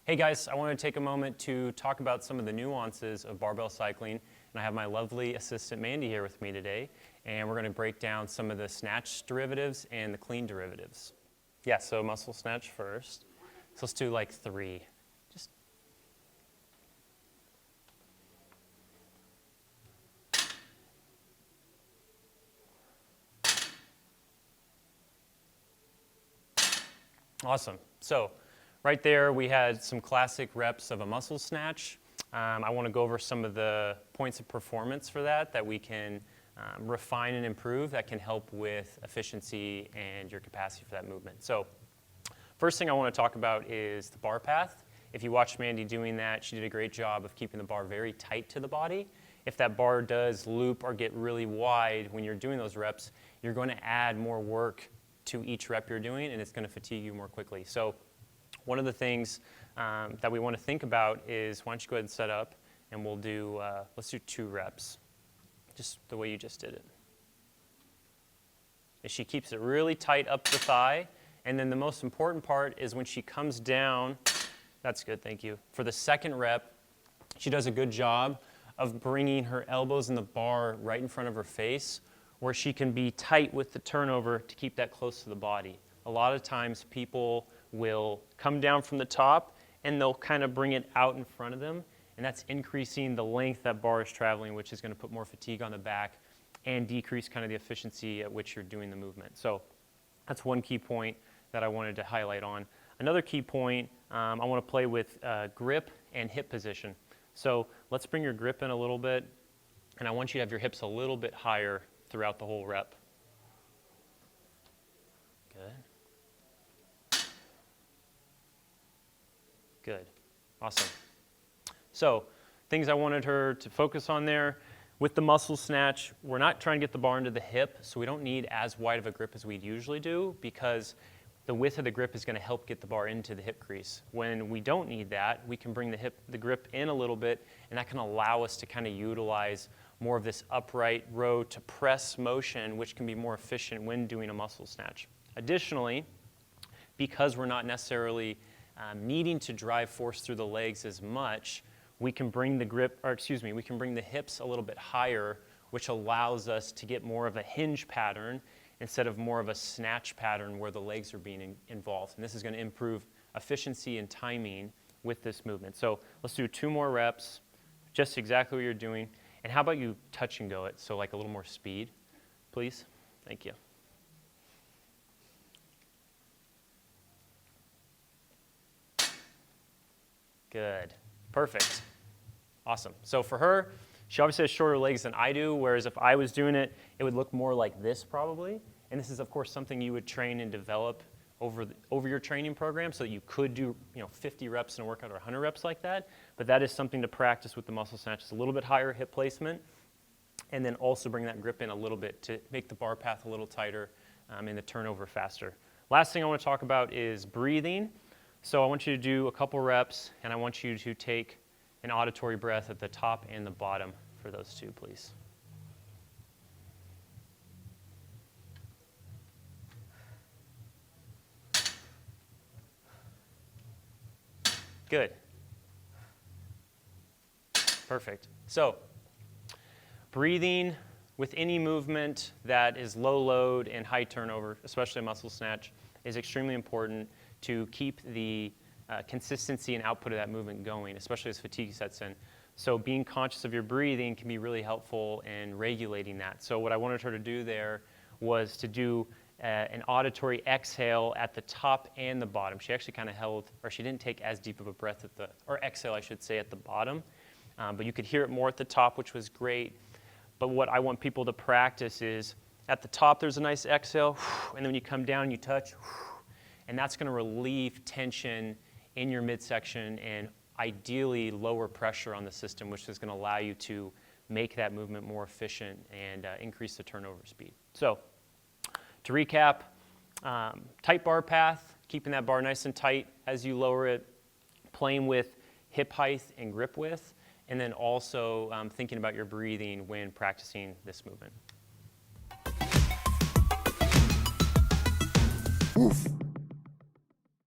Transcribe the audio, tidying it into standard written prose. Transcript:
Hey guys, I want to take a moment to talk about some of the nuances of barbell cycling, and I have my lovely assistant Mandy here with me today, and we're going to break down some of the snatch derivatives and the clean derivatives. Yeah, so muscle snatch first. So let's do like 3. Just awesome. So right there we had some classic reps of a muscle snatch. I want to go over some of the points of performance for that we can refine and improve that can help with efficiency and your capacity for that movement. So first thing I want to talk about is the bar path. If you watched Mandy doing that, she did a great job of keeping the bar very tight to the body. If that bar does loop or get really wide when you're doing those reps, you're going to add more work to each rep you're doing, and it's going to fatigue you more quickly. So one of the things that we want to think about is, why don't you go ahead and set up, and we'll do, let's do 2 reps, just the way you just did it. And she keeps it really tight up the thigh, and then the most important part is when she comes down, that's good, thank you. For the second rep, she does a good job of bringing her elbows in the bar right in front of her face, where she can be tight with the turnover to keep that close to the body. A lot of times people will come down from the top and they'll kind of bring it out in front of them, and that's increasing the length that bar is traveling, which is going to put more fatigue on the back and decrease kind of the efficiency at which you're doing the movement. So that's one key point that I wanted to highlight on. Another key point, I want to play with grip and hip position. So let's bring your grip in a little bit, and I want you to have your hips a little bit higher throughout the whole rep. Good. Good. Awesome. So things I wanted her to focus on there. With the muscle snatch, we're not trying to get the bar into the hip, so we don't need as wide of a grip as we'd usually do, because the width of the grip is going to help get the bar into the hip crease. When we don't need that, we can bring the grip in a little bit, and that can allow us to kind of utilize more of this upright row to press motion, which can be more efficient when doing a muscle snatch. Additionally, because we're not necessarily needing to drive force through the legs as much, we can bring we can bring the hips a little bit higher, which allows us to get more of a hinge pattern instead of more of a snatch pattern where the legs are being involved. And this is going to improve efficiency and timing with this movement. So let's do 2 more reps, just exactly what you're doing. And how about you touch and go it, so like a little more speed, please? Thank you. Good. Perfect. Awesome. So for her, she obviously has shorter legs than I do, whereas if I was doing it, it would look more like this probably. And this is, of course, something you would train and develop over your training program, so that you could do 50 reps in a workout or 100 reps like that. But that is something to practice with the muscle snatch. It's a little bit higher hip placement, and then also bring that grip in a little bit to make the bar path a little tighter and the turnover faster. Last thing I want to talk about is breathing. So I want you to do a couple reps, and I want you to take an auditory breath at the top and the bottom for those 2, please. Good. Perfect. So breathing with any movement that is low load and high turnover, especially a muscle snatch, is extremely important to keep the consistency and output of that movement going, especially as fatigue sets in. So being conscious of your breathing can be really helpful in regulating that. So what I wanted her to do there was to do an auditory exhale at the top and the bottom. She actually kind of held, or she didn't take as deep of a breath or exhale, I should say, at the bottom. But you could hear it more at the top, which was great. But what I want people to practice is, at the top there's a nice exhale, and then when you come down you touch, and that's going to relieve tension in your midsection and ideally lower pressure on the system, which is going to allow you to make that movement more efficient and increase the turnover speed. So to recap, tight bar path, keeping that bar nice and tight as you lower it, playing with hip height and grip width, and then also thinking about your breathing when practicing this movement.